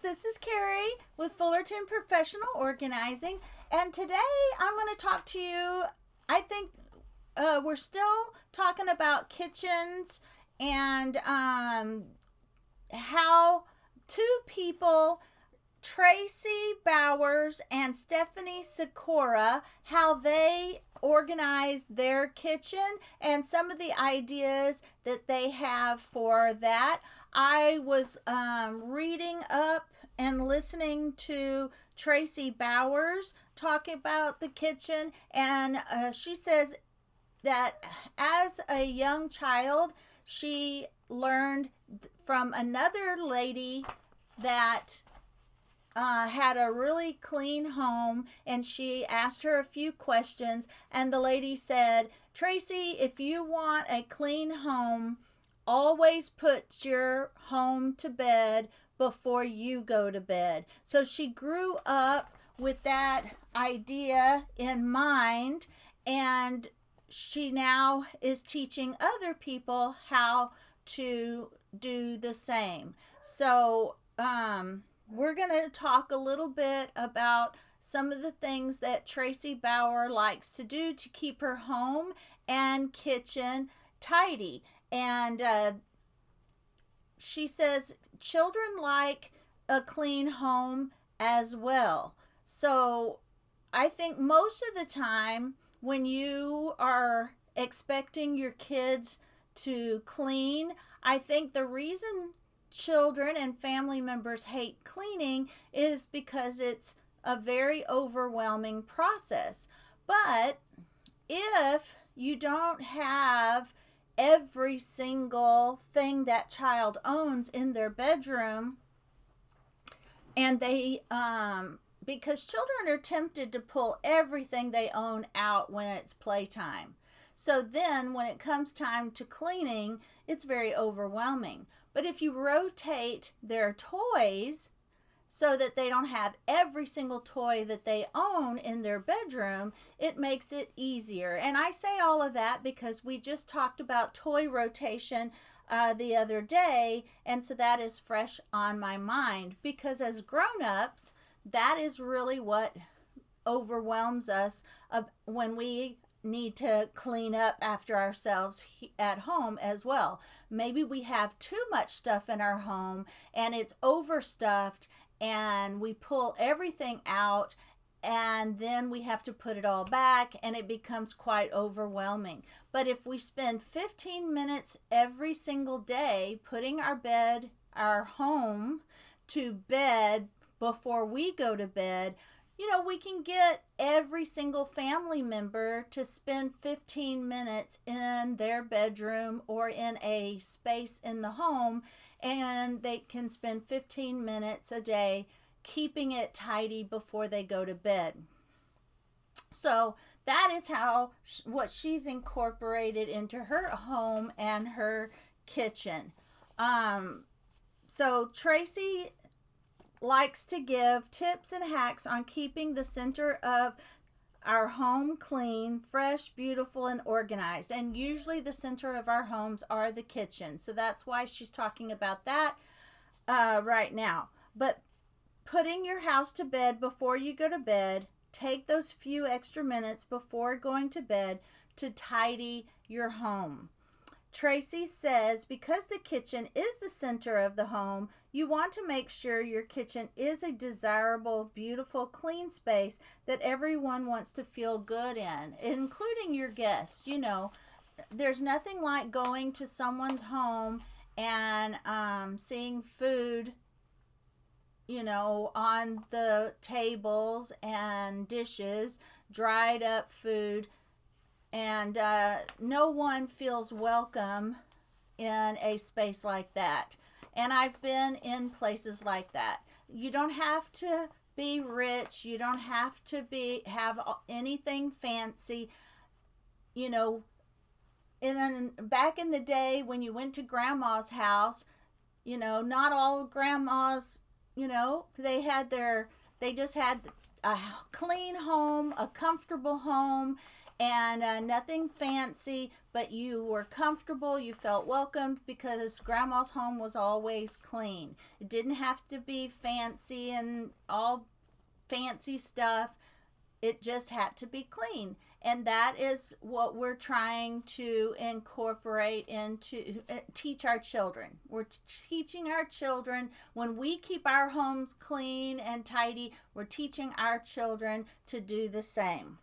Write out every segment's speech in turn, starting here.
this is Carrie with Fullerton Professional Organizing, and today I'm going to talk to you. I think we're still talking about kitchens and how two people, Tracy Bowers and Stephanie Sikora, how they organize their kitchen and some of the ideas that they have for that. I was reading up and listening to Tracy Bowers talking about the kitchen, and she says that as a young child, she learned from another lady that had a really clean home, and she asked her a few questions, and the lady said, Tracy, if you want a clean home, always put your home to bed before you go to bed. So she grew up with that idea in mind, and she now is teaching other people how to do the same. So we're going to talk a little bit about some of the things that Tracy Bauer likes to do to keep her home and kitchen tidy. And she says children like a clean home as well. So I think most of the time when you are expecting your kids to clean, I think the reason children and family members hate cleaning is because it's a very overwhelming process. But if you don't have every single thing that child owns in their bedroom, and they because children are tempted to pull everything they own out when it's playtime. So then when it comes time to cleaning, it's very overwhelming. But if you rotate their toys so that they don't have every single toy that they own in their bedroom, it makes it easier. And I say all of that because we just talked about toy rotation the other day, and so that is fresh on my mind, because as grown-ups, that is really what overwhelms us when we need to clean up after ourselves at home as well. Maybe we have too much stuff in our home and it's overstuffed, and we pull everything out, and then we have to put it all back, and it becomes quite overwhelming. But if we spend 15 minutes every single day putting our home to bed before we go to bed, we can get every single family member to spend 15 minutes in their bedroom or in a space in the home, and they can spend 15 minutes a day keeping it tidy before they go to bed. So that is what she's incorporated into her home and her kitchen. So Tracy likes to give tips and hacks on keeping the center of our home clean, fresh, beautiful, and organized. And usually the center of our homes are the kitchen. So that's why she's talking about that right now. But putting your house to bed before you go to bed, take those few extra minutes before going to bed to tidy your home. Tracy says because the kitchen is the center of the home, you want to make sure your kitchen is a desirable, beautiful, clean space that everyone wants to feel good in, including your guests. There's nothing like going to someone's home and seeing food, on the tables and dishes, dried up food, and no one feels welcome in a space like that. And I've been in places like that. You don't have to be rich. You don't have to have anything fancy. Back in the day when you went to grandma's house, not all grandmas, they just had a clean home, a comfortable home, and nothing fancy, but you were comfortable, you felt welcomed because grandma's home was always clean. It didn't have to be fancy and all fancy stuff. It just had to be clean. And that is what we're trying to incorporate into teach our children. We're teaching our children, when we keep our homes clean and tidy, we're teaching our children to do the same.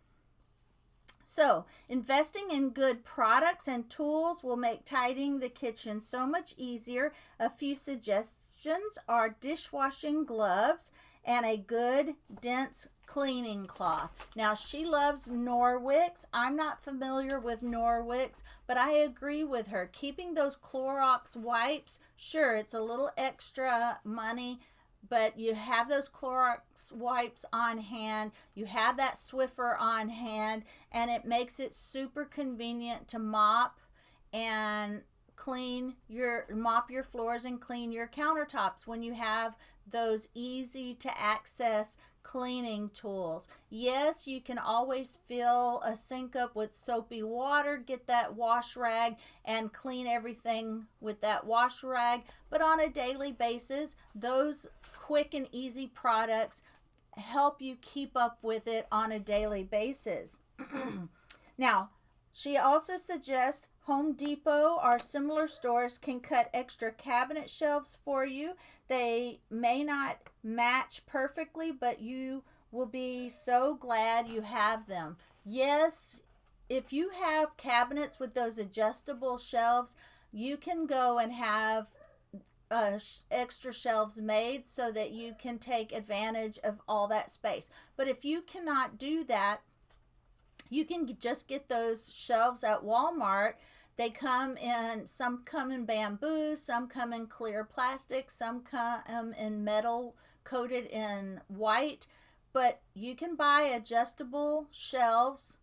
So, investing in good products and tools will make tidying the kitchen so much easier. A few suggestions are dishwashing gloves and a good, dense cleaning cloth. Now, she loves Norwicks. I'm not familiar with Norwicks, but I agree with her. Keeping those Clorox wipes, sure, it's a little extra money, but you have those Clorox wipes on hand, you have that Swiffer on hand, and it makes it super convenient to mop and mop your floors and clean your countertops when you have those easy to access cleaning tools. Yes, you can always fill a sink up with soapy water, get that wash rag and clean everything with that wash rag, but on a daily basis, those quick and easy products help you keep up with it on a daily basis. Now, she also suggests Home Depot or similar stores can cut extra cabinet shelves for you. They may not match perfectly, but you will be so glad you have them. Yes, if you have cabinets with those adjustable shelves, you can go and have extra shelves made so that you can take advantage of all that space. But if you cannot do that, you can just get those shelves at Walmart. They some come in bamboo, some come in clear plastic, some come in metal coated in white, but you can buy adjustable shelves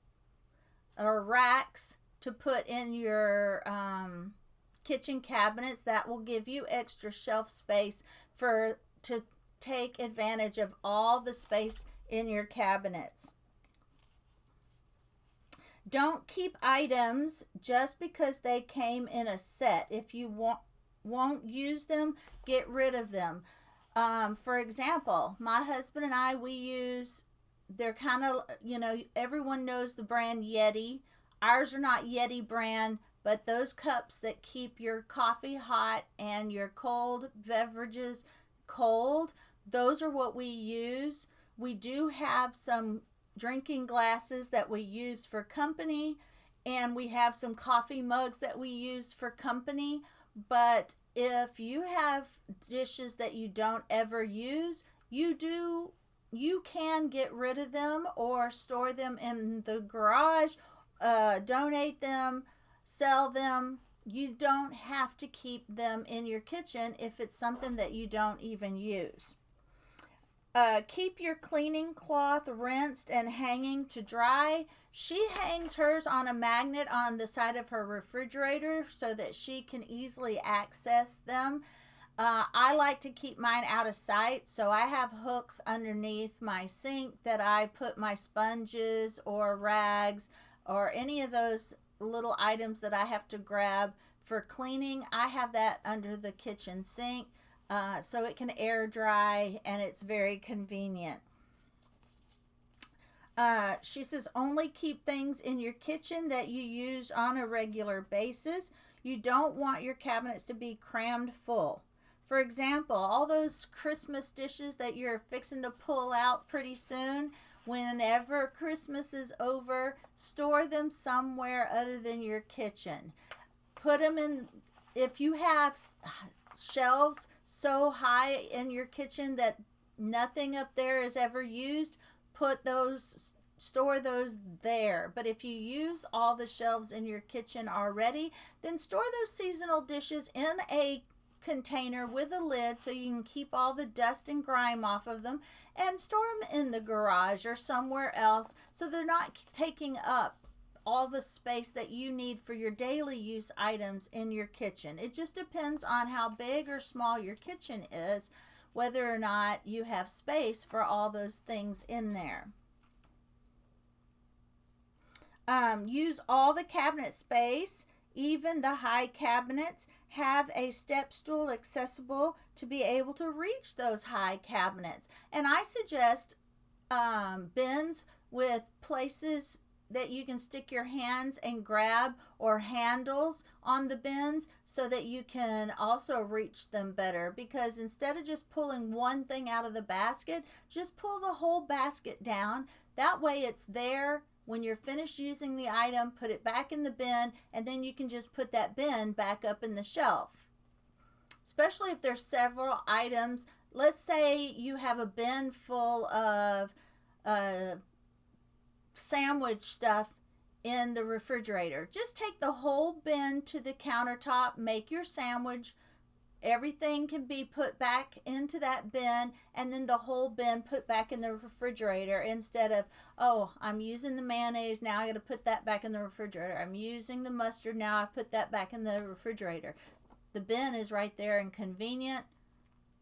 or racks to put in your kitchen cabinets. That will give you extra shelf space to take advantage of all the space in your cabinets. Don't keep items just because they came in a set. If you won't use them, get rid of them. For example, my husband and I, they're kind of, everyone knows the brand Yeti. Ours are not Yeti brand, but those cups that keep your coffee hot and your cold beverages cold, those are what we use. We do have some drinking glasses that we use for company, and we have some coffee mugs that we use for company. But if you have dishes that you don't ever use, you can get rid of them or store them in the garage, donate them, sell them. You don't have to keep them in your kitchen if it's something that you don't even use. Keep your cleaning cloth rinsed and hanging to dry. She hangs hers on a magnet on the side of her refrigerator so that she can easily access them. I like to keep mine out of sight, so I have hooks underneath my sink that I put my sponges or rags or any of those little items that I have to grab for cleaning. I have that under the kitchen sink. So it can air dry, and it's very convenient. She says only keep things in your kitchen that you use on a regular basis. You don't want your cabinets to be crammed full. For example, all those Christmas dishes that you're fixing to pull out pretty soon, whenever Christmas is over, store them somewhere other than your kitchen. Put them in, if you have shelves so high in your kitchen that nothing up there is ever used, store those there. But if you use all the shelves in your kitchen already, then store those seasonal dishes in a container with a lid so you can keep all the dust and grime off of them, and store them in the garage or somewhere else so they're not taking up all the space that you need for your daily use items in your kitchen. It just depends on how big or small your kitchen is, whether or not you have space for all those things in there. Use all the cabinet space, even the high cabinets. Have a step stool accessible to be able to reach those high cabinets. And I suggest bins with places that you can stick your hands and grab, or handles on the bins so that you can also reach them better, because instead of just pulling one thing out of the basket, just pull the whole basket down. That way it's there when you're finished using the item, put it back in the bin, and then you can just put that bin back up in the shelf. Especially if there's several items. Let's say you have a bin full of sandwich stuff in the refrigerator. Just take the whole bin to the countertop, make your sandwich. Everything can be put back into that bin, and then the whole bin put back in the refrigerator, instead of, oh, I'm using the mayonnaise, now I got to put that back in the refrigerator. I'm using the mustard, now I put that back in the refrigerator. The bin is right there and convenient.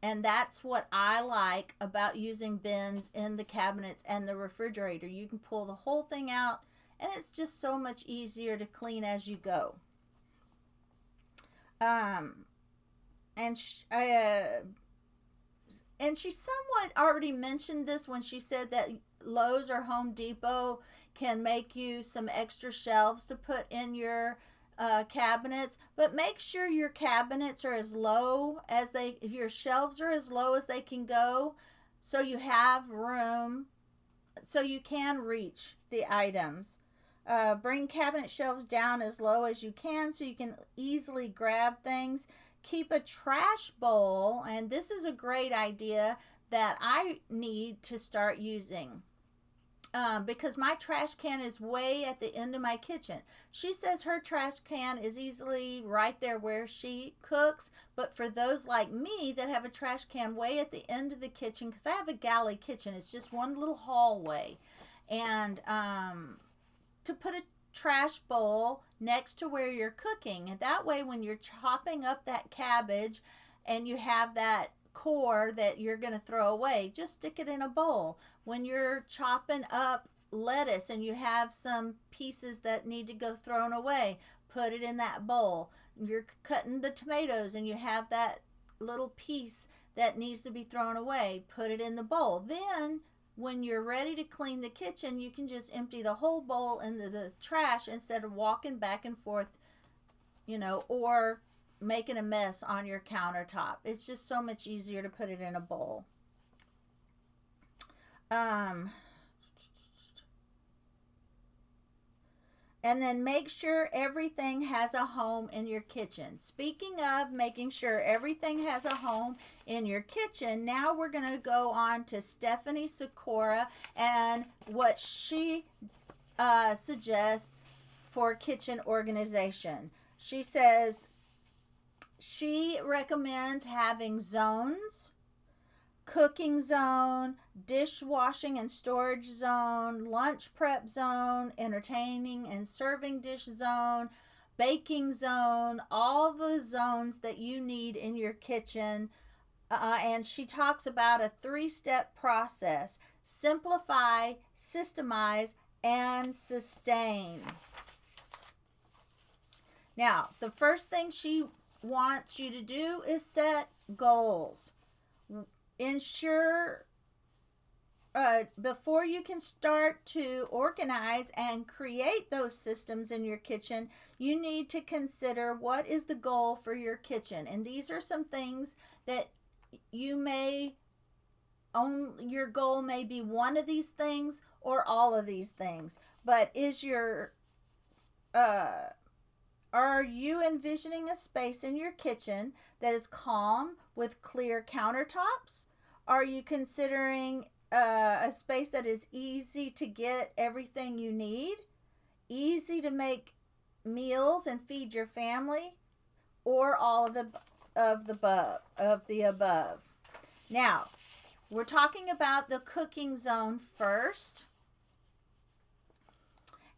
And that's what I like about using bins in the cabinets and the refrigerator. You can pull the whole thing out, and it's just so much easier to clean as you go. And she somewhat already mentioned this when she said that Lowe's or Home Depot can make you some extra shelves to put in your cabinets, but make sure your cabinets are as low as your shelves are as low as they can go, so you have room, so you can reach the items. Bring cabinet shelves down as low as you can so you can easily grab things. Keep a trash bowl, and this is a great idea that I need to start using. Because my trash can is way at the end of my kitchen. She says her trash can is easily right there where she cooks, but for those like me that have a trash can way at the end of the kitchen, because I have a galley kitchen, it's just one little hallway, and to put a trash bowl next to where you're cooking, and that way when you're chopping up that cabbage and you have that core that you're going to throw away, just stick it in a bowl. When you're chopping up lettuce and you have some pieces that need to go thrown away, put it in that bowl. You're cutting the tomatoes and you have that little piece that needs to be thrown away, put it in the bowl. Then when you're ready to clean the kitchen, you can just empty the whole bowl into the trash instead of walking back and forth, or making a mess on your countertop. It's just so much easier to put it in a bowl. And then make sure everything has a home in your kitchen. Speaking of making sure everything has a home in your kitchen, now we're going to go on to Stephanie Sikora and what she suggests for kitchen organization. She says she recommends having zones: cooking zone, dishwashing and storage zone, lunch prep zone, entertaining and serving dish zone, baking zone, all the zones that you need in your kitchen. And she talks about a 3-step process: simplify, systemize, and sustain. Now, the first thing she wants you to do is set goals. Ensure before you can start to organize and create those systems in your kitchen, you need to consider what is the goal for your kitchen. And these are some things that your goal may be one of these things or all of these things. But are you envisioning a space in your kitchen that is calm with clear countertops? Are you considering a space that is easy to get everything you need, easy to make meals and feed your family, or all of the above? Now, we're talking about the cooking zone first.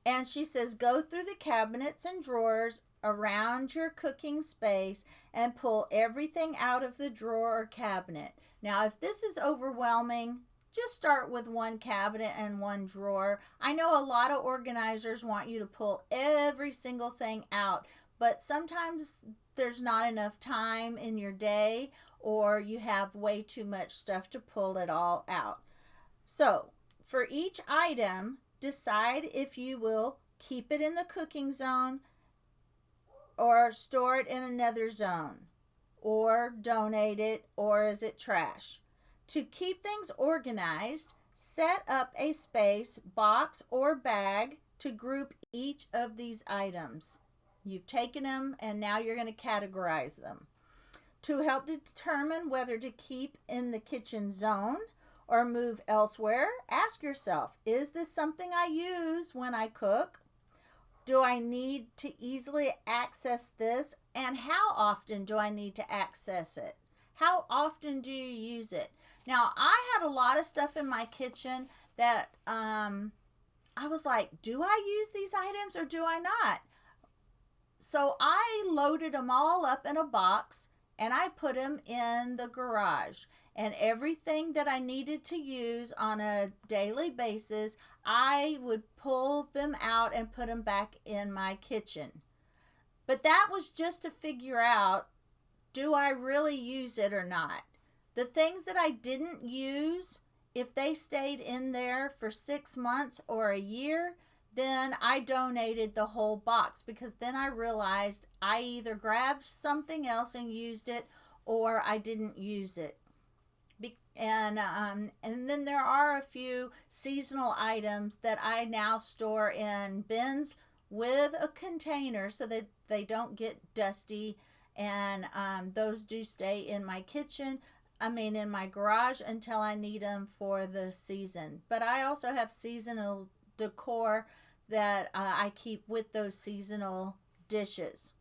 And she says, go through the cabinets and drawers around your cooking space and pull everything out of the drawer or cabinet. Now, if this is overwhelming, just start with one cabinet and one drawer. I know a lot of organizers want you to pull every single thing out, but sometimes there's not enough time in your day, or you have way too much stuff to pull it all out. So, for each item, decide if you will keep it in the cooking zone or store it in another zone, or donate it, or is it trash? To keep things organized, set up a space, box, or bag to group each of these items. You've taken them and now you're going to categorize them. To help determine whether to keep in the kitchen zone or move elsewhere, ask yourself, is this something I use when I cook? Do I need to easily access this? And how often do I need to access it? How often do you use it? Now, I had a lot of stuff in my kitchen that I was like, do I use these items or do I not? So I loaded them all up in a box and I put them in the garage. And everything that I needed to use on a daily basis, I would pull them out and put them back in my kitchen. But that was just to figure out, do I really use it or not? The things that I didn't use, if they stayed in there for 6 months or a year, then I donated the whole box, because then I realized I either grabbed something else and used it or I didn't use it. And then there are a few seasonal items that I now store in bins with a container so that they don't get dusty, and those do stay in my kitchen. In my garage until I need them for the season. But I also have seasonal decor that I keep with those seasonal dishes.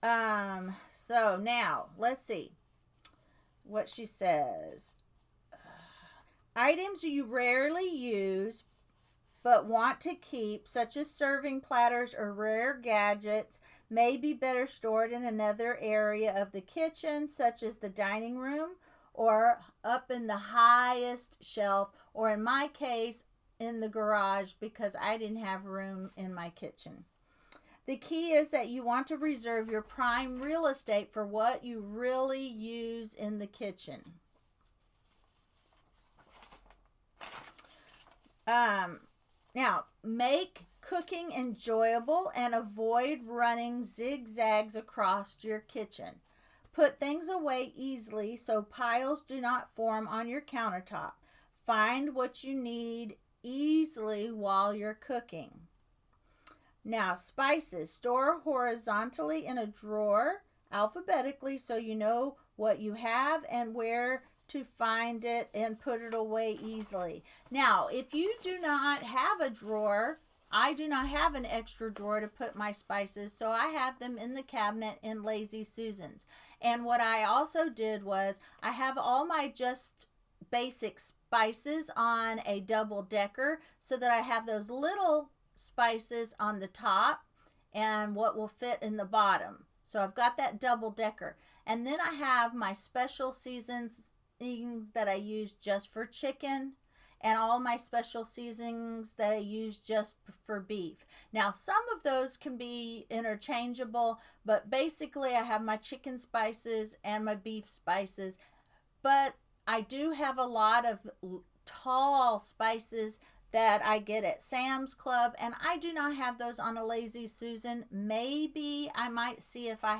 So now let's see what she says. Items you rarely use but want to keep, such as serving platters or rare gadgets, may be better stored in another area of the kitchen, such as the dining room, or up in the highest shelf, or in my case, in the garage, because I didn't have room in my kitchen. The key is that you want to reserve your prime real estate for what you really use in the kitchen. Now, make cooking enjoyable and avoid running zigzags across your kitchen. Put things away easily so piles do not form on your countertop. Find what you need easily while you're cooking. Now, spices. Store horizontally in a drawer alphabetically so you know what you have and where to find it, and put it away easily. Now, if you do not have a drawer, I do not have an extra drawer to put my spices, so I have them in the cabinet in Lazy Susan's. And what I also did was I have all my just basic spices on a double decker so that I have those little spices on the top and what will fit in the bottom. So I've got that double decker. And then I have my special seasons that I use just for chicken, and all my special seasonings that I use just for beef. Now, some of those can be interchangeable, but basically I have my chicken spices and my beef spices. But I do have a lot of tall spices that I get at Sam's Club, and I do not have those on a Lazy Susan. Maybe I might see if I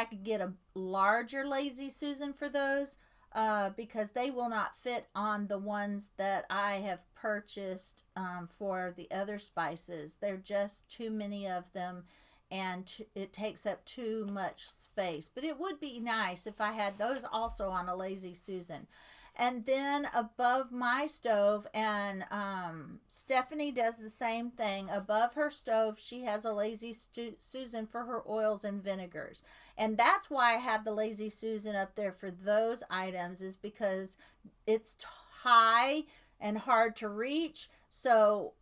could get a larger Lazy Susan for those. Because they will not fit on the ones that I have purchased for the other spices. They're just too many of them, and it takes up too much space. But it would be nice if I had those also on a Lazy Susan. And then above my stove, and Stephanie does the same thing. Above her stove, she has a Lazy Susan for her oils and vinegars. And that's why I have the Lazy Susan up there for those items, is because it's high and hard to reach. So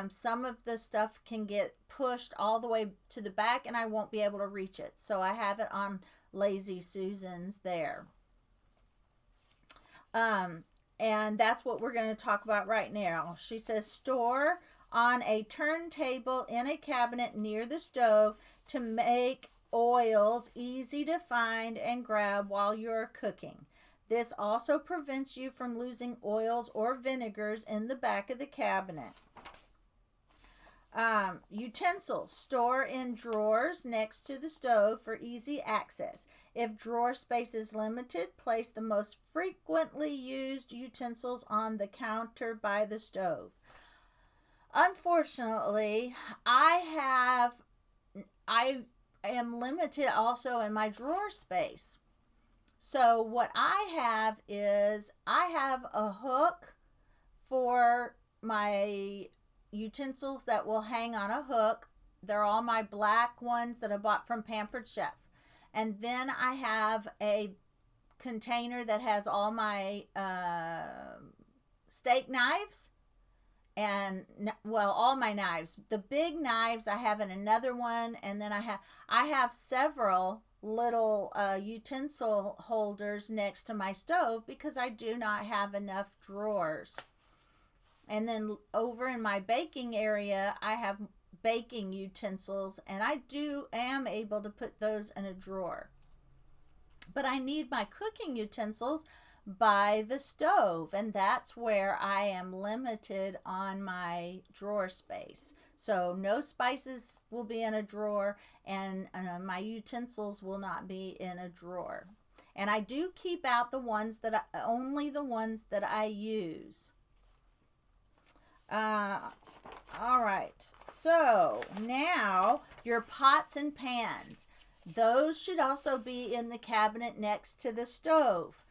some of the stuff can get pushed all the way to the back and I won't be able to reach it. So I have it on Lazy Susan's there. Um, and that's what we're going to talk about right now. She says store on a turntable in a cabinet near the stove to make oils easy to find and grab while you're cooking. This also prevents you from losing oils or vinegars in the back of the cabinet. Utensils store in drawers next to the stove for easy access. If drawer space is limited, place the most frequently used utensils on the counter by the stove. Unfortunately, I am limited also in my drawer space. So what I have is I have a hook for my utensils that will hang on a hook. They're all my black ones that I bought from Pampered Chef. And then I have a container that has all my steak knives and, well, all my knives. The big knives I have in another one, and then I have several little utensil holders next to my stove because I do not have enough drawers. And then over in my baking area, I have baking utensils, and I am able to put those in a drawer. But I need my cooking utensils by the stove, and that's where I am limited on my drawer space. So no spices will be in a drawer, and my utensils will not be in a drawer. And I do keep out only the ones that I use. All right, so now your pots and pans. Those should also be in the cabinet next to the stove.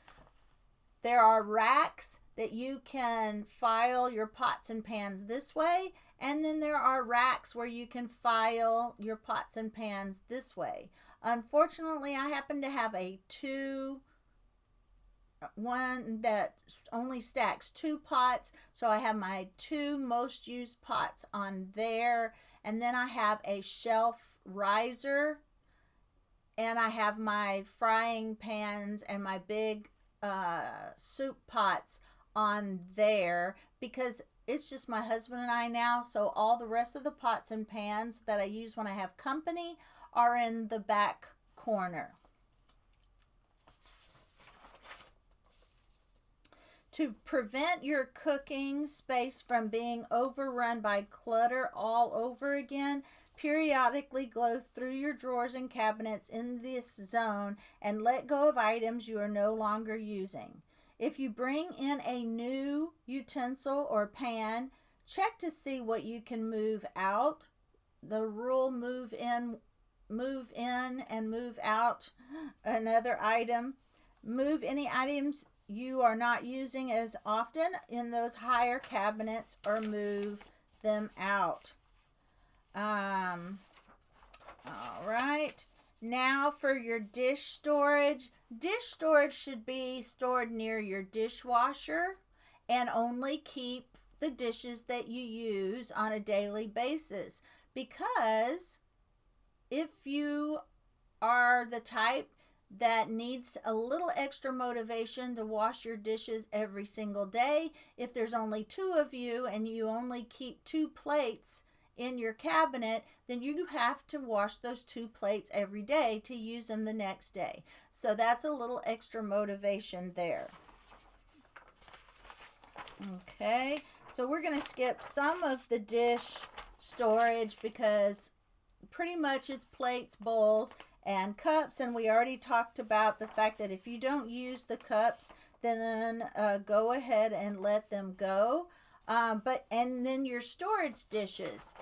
There are racks that you can file your pots and pans this way, and then there are racks where you can file your pots and pans this way. Unfortunately, I happen to have one that only stacks 2 pots, so I have my 2 most used pots on there, and then I have a shelf riser, and I have my frying pans and my big soup pots on there because it's just my husband and I now, so all the rest of the pots and pans that I use when I have company are in the back corner. To prevent your cooking space from being overrun by clutter all over again, periodically go through your drawers and cabinets in this zone and let go of items you are no longer using. If you bring in a new utensil or pan, check to see what you can move out. The rule move in and move out another item. Move any items you are not using as often in those higher cabinets or move them out. All right. Now for your dish storage. Dish storage should be stored near your dishwasher and only keep the dishes that you use on a daily basis, because if you are the type that needs a little extra motivation to wash your dishes every single day, if there's only 2 of you and you only keep 2 plates in your cabinet, then you have to wash those 2 plates every day to use them the next day. So that's a little extra motivation there. Okay, so we're going to skip some of the dish storage because pretty much it's plates, bowls, and cups, and we already talked about the fact that if you don't use the cups, then go ahead and let them go. And then your storage dishes.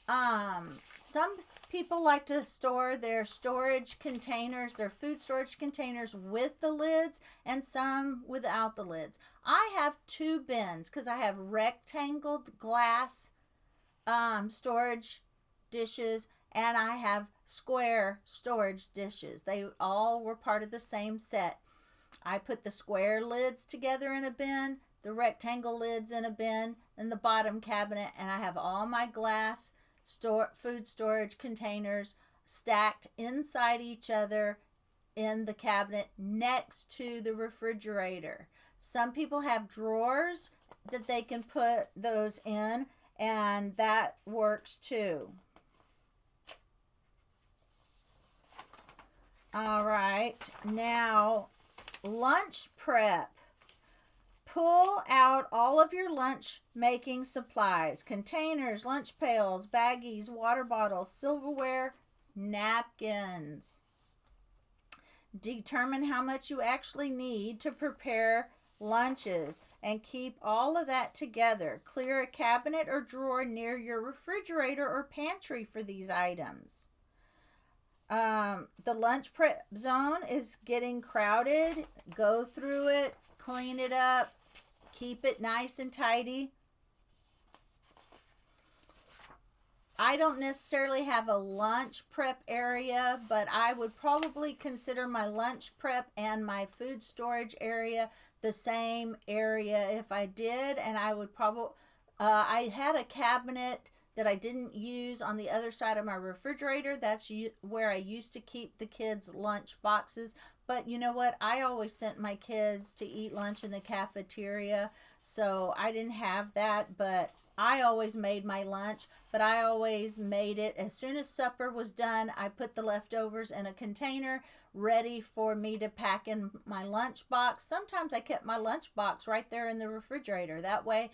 Some people like to store their storage containers, their food storage containers, with the lids, and some without the lids. I have 2 bins because I have rectangle glass storage dishes, and I have square storage dishes. They all were part of the same set. I put the square lids together in a bin, the rectangle lids in a bin, and the bottom cabinet, and I have all my glass food storage containers stacked inside each other in the cabinet next to the refrigerator. Some people have drawers that they can put those in, and that works too. All right, now lunch prep. Pull out all of your lunch making supplies: containers, lunch pails, baggies, water bottles, silverware, napkins. Determine how much you actually need to prepare lunches and keep all of that together. Clear a cabinet or drawer near your refrigerator or pantry for these items. The lunch prep zone is getting crowded. Go through it, clean it up, keep it nice and tidy. I don't necessarily have a lunch prep area, but I would probably consider my lunch prep and my food storage area the same area if I did. And I would probably, I had a cabinet that I didn't use on the other side of my refrigerator. That's where I used to keep the kids' lunch boxes. But you know what? I always sent my kids to eat lunch in the cafeteria, so I didn't have that, but I always made my lunch, but I always made it as soon as supper was done. I put the leftovers in a container ready for me to pack in my lunch box. Sometimes I kept my lunch box right there in the refrigerator. That way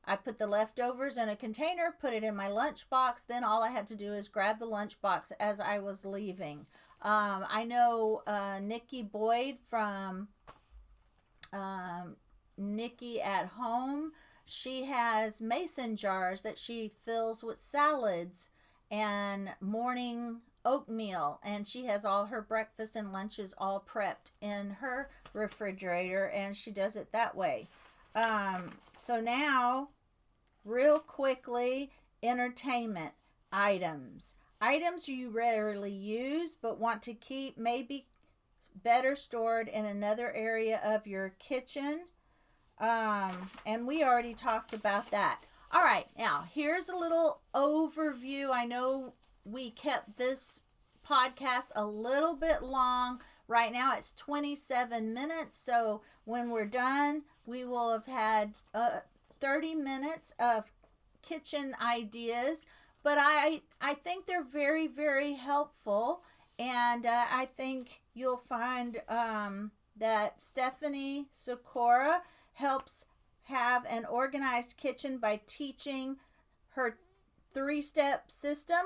I put the leftovers in a container, put it in my lunch box. Then all I had to do is grab the lunch box as I was leaving. I know Nikki Boyd from Nikki at Home. She has mason jars that she fills with salads and morning oatmeal, and she has all her breakfast and lunches all prepped in her refrigerator, and she does it that way. So now, real quickly, entertainment items. Items you rarely use but want to keep maybe better stored in another area of your kitchen. And we already talked about that. All right, now here's a little overview. I know we kept this podcast a little bit long. Right now it's 27 minutes. So when we're done, we will have had 30 minutes of kitchen ideas. But I think they're very, very helpful. And I think you'll find that Stephanie Sikora helps have an organized kitchen by teaching her 3-step system: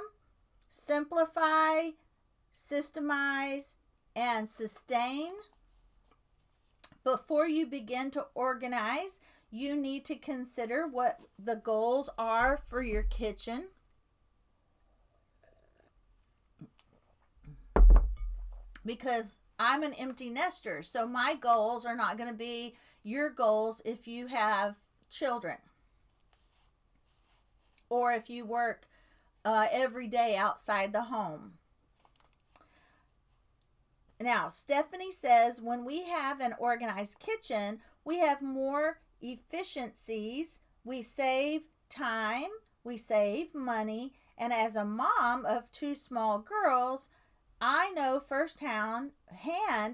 simplify, systemize, and sustain. Before you begin to organize, you need to consider what the goals are for your kitchen. Because I'm an empty nester, so my goals are not going to be your goals if you have children or if you work every day outside the home. Now, Stephanie says when we have an organized kitchen, we have more efficiencies, we save time, we save money, and as a mom of 2 small girls, I know firsthand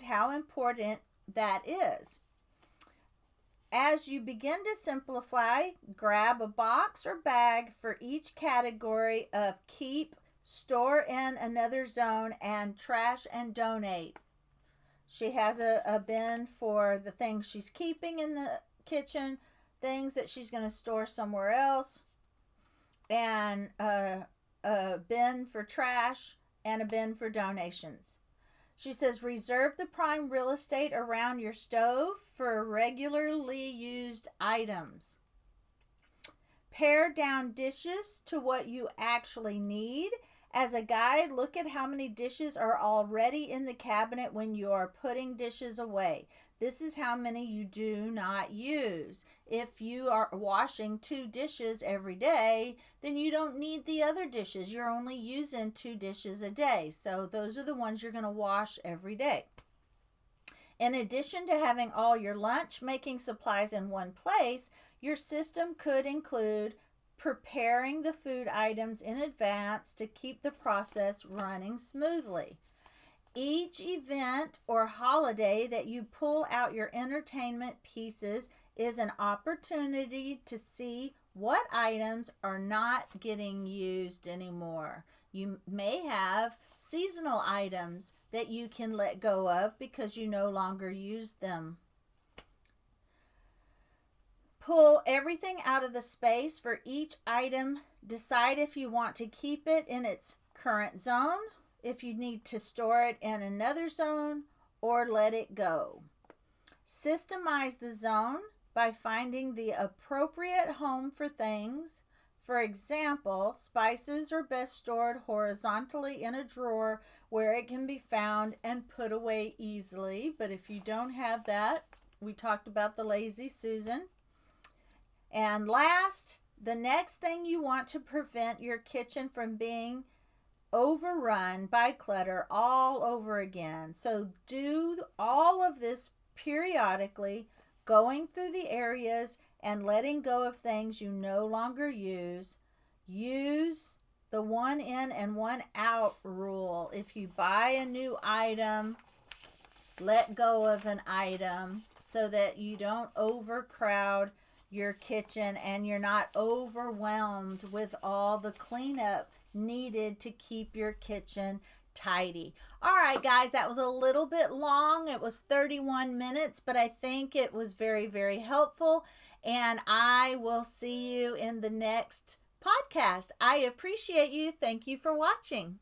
how important that is. As you begin to simplify, grab a box or bag for each category of keep, store in another zone, and trash and donate. She has a bin for the things she's keeping in the kitchen, things that she's going to store somewhere else, and a bin for trash, and a bin for donations. She says reserve the prime real estate around your stove for regularly used items. Pare down dishes to what you actually need. As a guide, look at how many dishes are already in the cabinet when you are putting dishes away. This is how many you do not use. If you are washing 2 dishes every day, then you don't need the other dishes. You're only using 2 dishes a day. So those are the ones you're going to wash every day. In addition to having all your lunch making supplies in one place, your system could include preparing the food items in advance to keep the process running smoothly. Each event or holiday that you pull out your entertainment pieces is an opportunity to see what items are not getting used anymore. You may have seasonal items that you can let go of because you no longer use them. Pull everything out of the space for each item. Decide if you want to keep it in its current zone, if you need to store it in another zone, or let it go. Systemize the zone by finding the appropriate home for things. For example, spices are best stored horizontally in a drawer where it can be found and put away easily. But if you don't have that, we talked about the lazy Susan. And last, the next thing you want to prevent your kitchen from being overrun by clutter all over again. So do all of this periodically, going through the areas and letting go of things you no longer use. Use the one in and one out rule. If you buy a new item, let go of an item so that you don't overcrowd your kitchen and you're not overwhelmed with all the cleanup needed to keep your kitchen tidy. All right, guys, that was a little bit long. It was 31 minutes, but I think it was very, very helpful. And I will see you in the next podcast. I appreciate you. Thank you for watching.